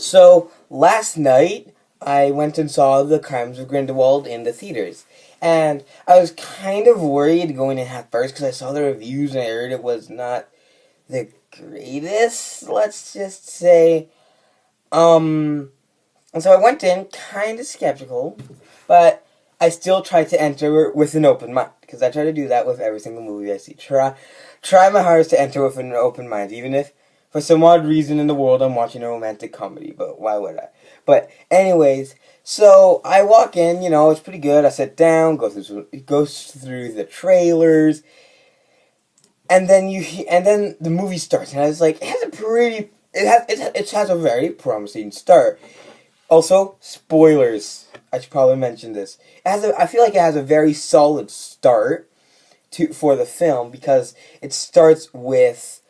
So last night I went and saw The Crimes of Grindelwald in the theaters, and I was kind of worried going in at first because I saw the reviews and I heard it was not the greatest. Let's just say, and so I went in kind of skeptical, but I still tried to enter with an open mind because I try to do that with every single movie I see. Try my hardest to enter with an open mind, even if for some odd reason in the world I'm watching a romantic comedy. But why would I? But anyways, so I walk in. It's pretty good. I sit down, goes through the trailers, and then the movie starts, and I was like, it has a very promising start. Also, spoilers. I should probably mention this. I feel like it has a very solid start for the film because it starts with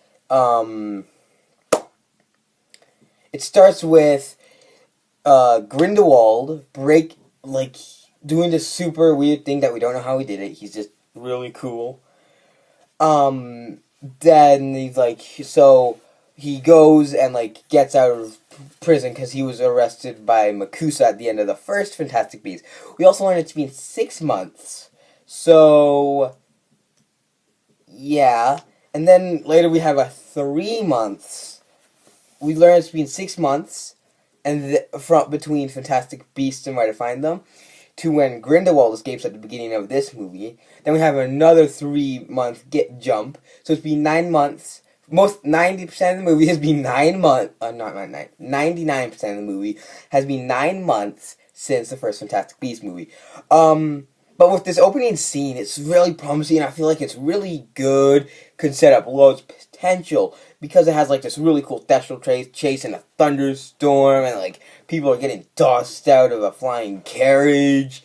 Grindawald doing this super weird thing that we don't know how he did it. He's just really cool. Then he goes and gets out of prison because he was arrested by Makusa at the end of the first Fantastic Beasts. We also learned it's been 6 months. So yeah, and then later we have a 3 months. We learn it's been 6 months, and between Fantastic Beasts and Where to Find Them, to when Grindelwald escapes at the beginning of this movie. Then we have another 3-month jump. So it's been 9 months. 90% of the movie has been 9 months. 99% of the movie has been 9 months since the first Fantastic Beasts movie. But with this opening scene, it's really promising. I feel like it's really good. Could set up loads of potential because it has this really cool theatrical chase in a thunderstorm, and people are getting tossed out of a flying carriage.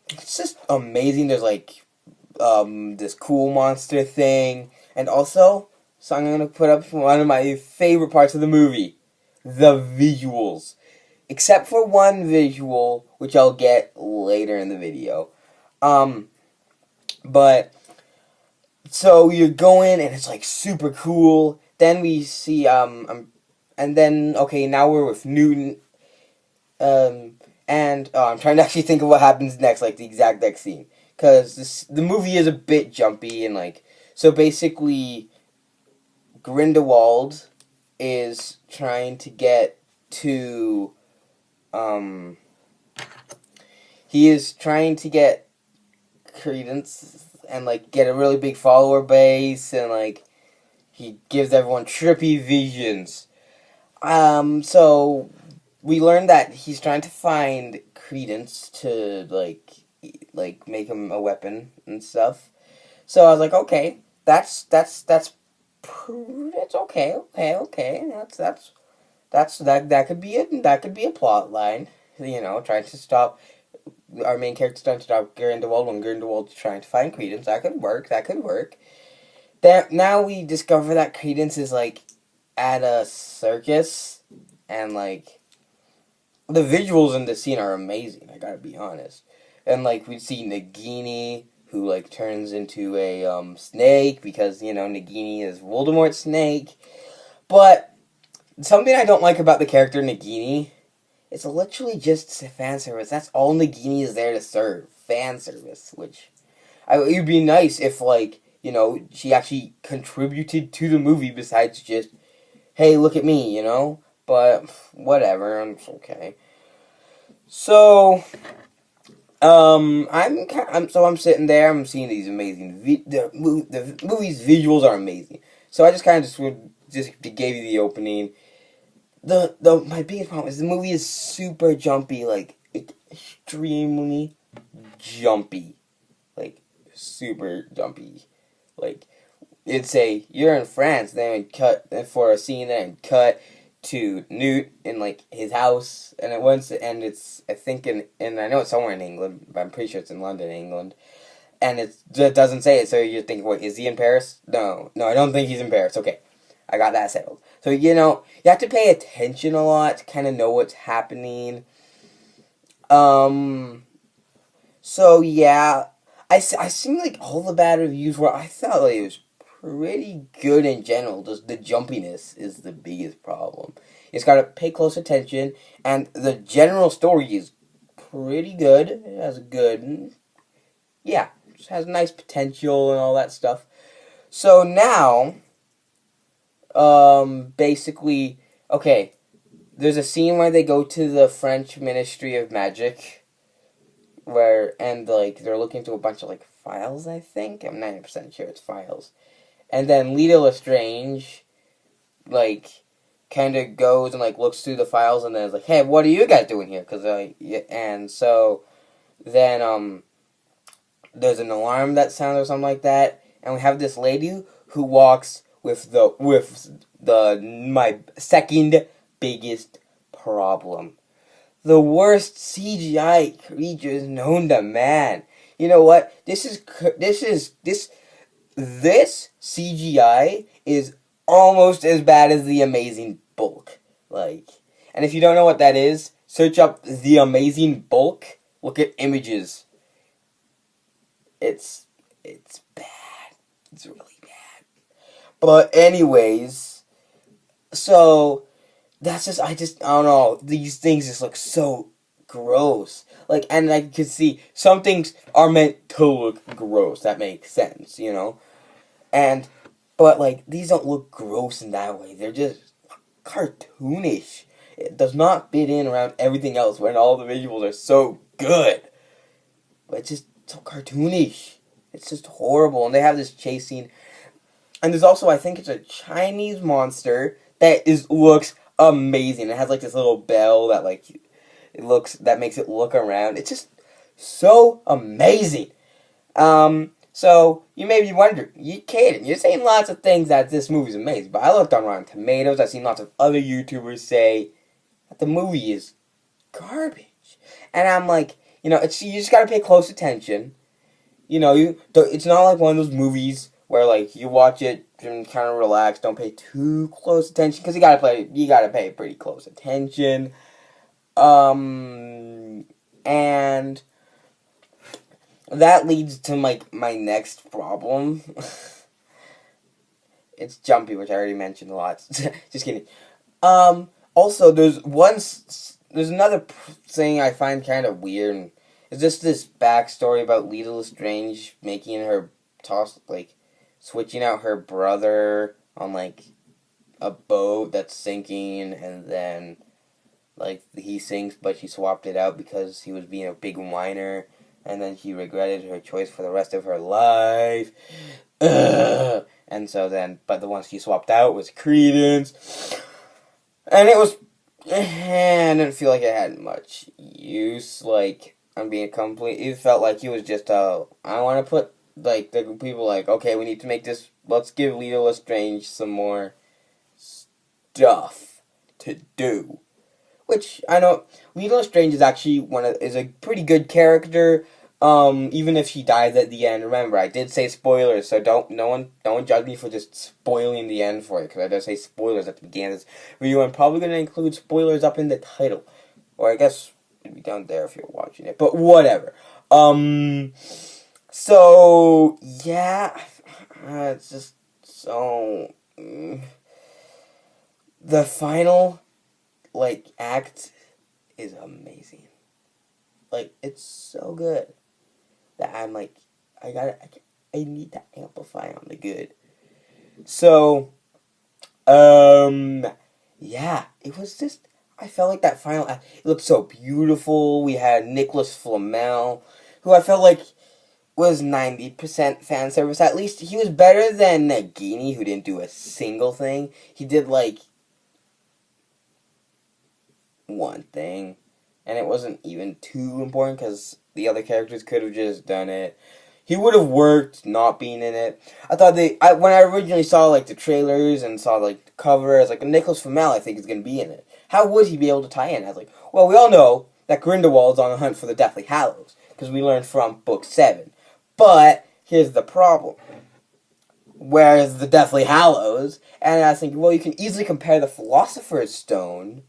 It's just amazing. There's this cool monster thing, and also, so I'm gonna put up one of my favorite parts of the movie: the visuals. Except for one visual, which I'll get later in the video. But so you're going, and it's super cool. Then we see and then now we're with Newton. And I'm trying to actually think of what happens next, the exact next scene, because the movie is a bit jumpy and so basically, Grindelwald is trying to get to he is trying to get credence and get a really big follower base, and he gives everyone trippy visions. So we learned that he's trying to find credence to make him a weapon and stuff. So I was like, okay, that's okay. That could be a plot line. Trying to stop our main character trying to stop Grindelwald when Grindelwald's trying to find credence. That could work. Now we discover that credence is at a circus, and the visuals in this scene are amazing. I gotta be honest. And we see Nagini, who turns into a snake because Nagini is Voldemort's snake. But something I don't like about the character Nagini, it's literally just fan service. That's all Nagini is there to serve. Fan service. Which, it would be nice if, she actually contributed to the movie besides just, hey, look at me, But, whatever, it's okay. So, I'm sitting there, I'm seeing these amazing, the movie's visuals are amazing. So I just kind of just gave you the opening. My biggest problem is the movie is super jumpy, extremely jumpy, super jumpy. It'd say you're in France, then cut for a scene, then cut to Newt in his house, and it's I think in I know it's somewhere in England, but I'm pretty sure it's in London, England. And it doesn't say it, so you're thinking, wait, is he in Paris? No, I don't think he's in Paris. Okay, I got that settled. So, you have to pay attention a lot to kind of know what's happening. So, yeah, I seen, all the bad reviews where I thought, it was pretty good in general. Just the jumpiness is the biggest problem. You just gotta pay close attention, and the general story is pretty good. It has a good, yeah, it has nice potential and all that stuff. So now, basically, okay, there's a scene where they go to the French Ministry of Magic, and like they're looking through a bunch of like files. I think I'm 90% sure it's files, and then Lita Lestrange, like, kind of goes and like looks through the files, and then is like, "Hey, what are you guys doing here?" And so then there's an alarm that sounds or something like that, and we have this lady who walks with my second biggest problem. The worst CGI creatures known to man. You know what? This CGI is almost as bad as the Amazing Bulk. Like, and if you don't know what that is, search up the Amazing Bulk. Look at images. It's bad. It's really bad. But anyways, so I don't know. These things just look so gross. Like, and I can see some things are meant to look gross. That makes sense, you know? But like, these don't look gross in that way. They're just cartoonish. It does not fit in around everything else when all the visuals are so good. But it's just so cartoonish. It's just horrible. And they have this chase scene. And there's also, I think it's a Chinese monster that looks amazing. It has like this little bell that like that makes it look around. It's just so amazing. So you may be wondering, Caden, you're saying lots of things that this movie's amazing, but I looked on Rotten Tomatoes. I've seen lots of other YouTubers say that the movie is garbage, and I'm like, you just gotta pay close attention. It's not like one of those movies where like you watch it and kind of relax, don't pay too close attention, because you gotta pay pretty close attention. And that leads to my next problem. It's jumpy, which I already mentioned a lot. Just kidding. Also, there's another thing I find kind of weird. And it's just this backstory about Lita Lestrange making her switching out her brother on like a boat that's sinking, and then like he sinks, but she swapped it out because he was being a big whiner. And then she regretted her choice for the rest of her life. Ugh. And so then, but the one she swapped out was Credence. And I didn't feel like it had much use. Like, it felt like he was just, I want to put, like, the people like, okay, we need to make this, let's give Lita Lestrange some more stuff to do. Which, I know, Lita Lestrange is actually is a pretty good character, even if she dies at the end. Remember, I did say spoilers, so no one judge me for just spoiling the end for it, because I did say spoilers at the beginning of this video. I'm probably going to include spoilers up in the title. Or I guess it'd be down there if you're watching it, but whatever. So, yeah, it's just so, the final act is amazing. Like, it's so good that I'm like, I need to amplify on the good. So, yeah, it was just, I felt like that final act, it looked so beautiful. We had Nicholas Flamel, who I felt like was 90% fan service. At least he was better than Nagini, who didn't do a single thing. He did one thing, and it wasn't even too important because the other characters could have just done it. He would have worked not being in it. I thought when I originally saw the trailers and saw the cover, I was like, Nicholas Flamel I think is going to be in it. How would he be able to tie in? I was like, well, we all know that Grindawald's on the hunt for the Deathly Hallows, because we learned from Book 7. But here's the problem. Where's the Deathly Hallows? And I was thinking, well, you can easily compare the Philosopher's Stone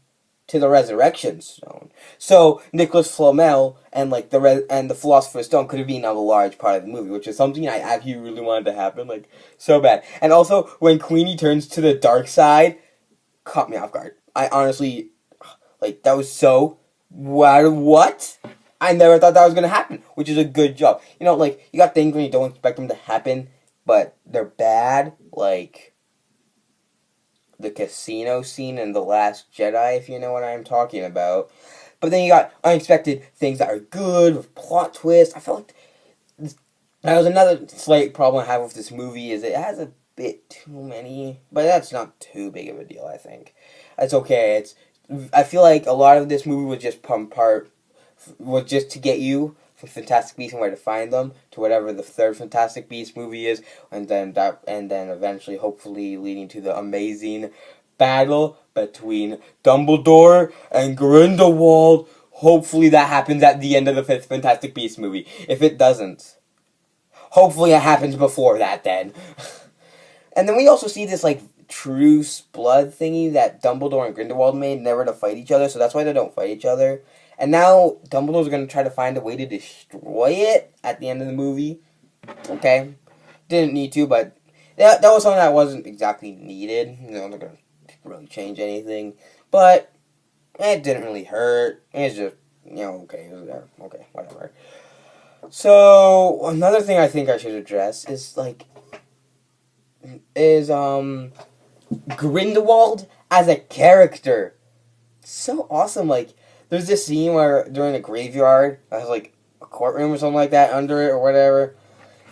to the Resurrection Stone. So Nicholas Flamel and the Philosopher's Stone could have been a large part of the movie, which is something I actually really wanted to happen, so bad. And also, when Queenie turns to the dark side, caught me off guard. I honestly, like, that was so, what? I never thought that was going to happen, which is a good job. You know, like, you got things when you don't expect them to happen, but they're bad, like the casino scene in The Last Jedi, if you know what I'm talking about. But then you got unexpected things that are good, with plot twists. I felt like that was another slight problem I have with this movie, is it has a bit too many, but that's not too big of a deal, I think. It's okay. I feel like a lot of this movie was just to get you from Fantastic Beasts and Where to Find Them to whatever the third Fantastic Beasts movie is, and then eventually, hopefully, leading to the amazing battle between Dumbledore and Grindelwald. Hopefully that happens at the end of the fifth Fantastic Beasts movie. If it doesn't, hopefully it happens before that then. And then we also see this, like, truce blood thingy that Dumbledore and Grindelwald made, never to fight each other, so that's why they don't fight each other. And now Dumbledore's going to try to find a way to destroy it at the end of the movie. Okay. Didn't need to, but that was something that wasn't exactly needed. You know, they're going to really change anything. But it didn't really hurt. It's just, you know, okay, it was there. Okay, whatever. So, another thing I think I should address is, like, Grindelwald as a character. So awesome. Like, there's this scene where during a graveyard, there's like a courtroom or something like that under it or whatever,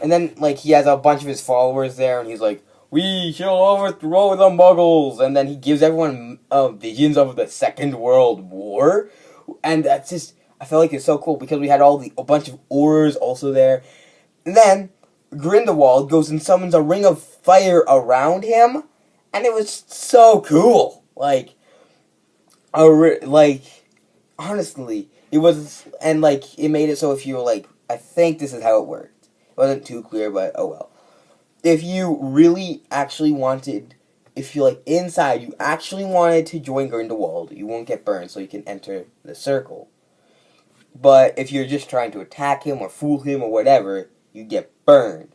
and then like he has a bunch of his followers there, and he's like, "We shall overthrow the Muggles," and then he gives everyone visions of the Second World War, and that's just, I feel like it's so cool because we had a bunch of Aurors also there, and then Grindelwald goes and summons a ring of fire around him, and it was so cool. Like, honestly, it was, and like, it made it so if you were like, I think this is how it worked. It wasn't too clear, but oh well. If you really actually wanted, if you like inside, you actually wanted to join Grindelwald, you won't get burned, so you can enter the circle. But if you're just trying to attack him or fool him or whatever, you get burned.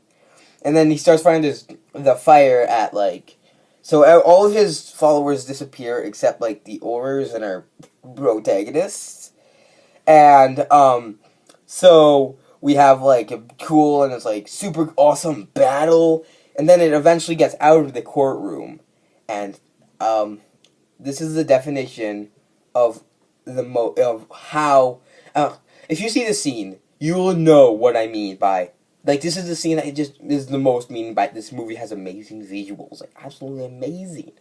And then he starts finding the fire at like, so all of his followers disappear except like the Aurors and our protagonists. And so we have like a cool and it's like super awesome battle, and then it eventually gets out of the courtroom, and this is the definition of of how if you see the scene, you will know what I mean by, like, this is the scene that it just is the most meaning by. This movie has amazing visuals, like absolutely amazing.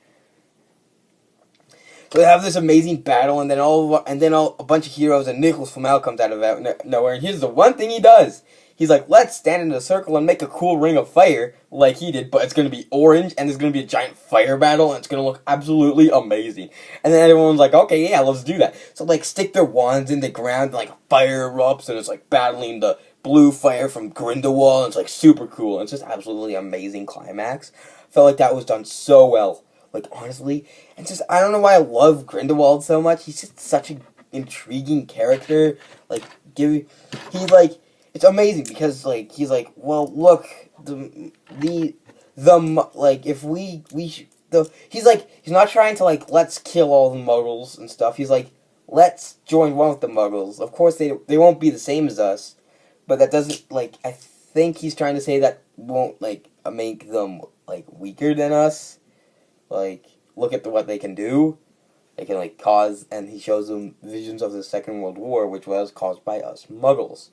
So they have this amazing battle, and then a bunch of heroes, and Nicholas Flamel comes out of nowhere, and here's the one thing he does. He's like, let's stand in a circle and make a cool ring of fire, like he did, but it's going to be orange, and there's going to be a giant fire battle, and it's going to look absolutely amazing. And then everyone's like, okay, yeah, let's do that. So, like, stick their wands in the ground, and, like, fire erupts, and it's, like, battling the blue fire from Grindawald, and it's, like, super cool, and it's just absolutely amazing climax. I felt like that was done so well. Like, honestly, and just, I don't know why I love Grindawald so much. He's just such an intriguing character. Like, he's like, it's amazing because, like, he's like, well, look, like, if he's like, he's not trying to, like, let's kill all the Muggles and stuff. He's like, let's join one with the Muggles. Of course, they won't be the same as us, but that doesn't, like, I think he's trying to say that won't, like, make them, like, weaker than us. Like, look at what they can do. They can, like, cause, and he shows them visions of the Second World War, which was caused by us Muggles.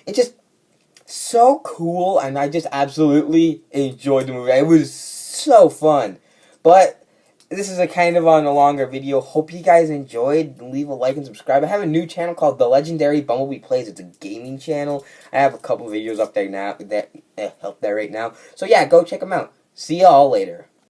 It's just so cool, and I just absolutely enjoyed the movie. It was so fun. But this is a kind of on a longer video. Hope you guys enjoyed. Leave a like and subscribe. I have a new channel called The Legendary Bumblebee Plays. It's a gaming channel. I have a couple videos up there now, up there right now. So yeah, go check them out. See y'all later.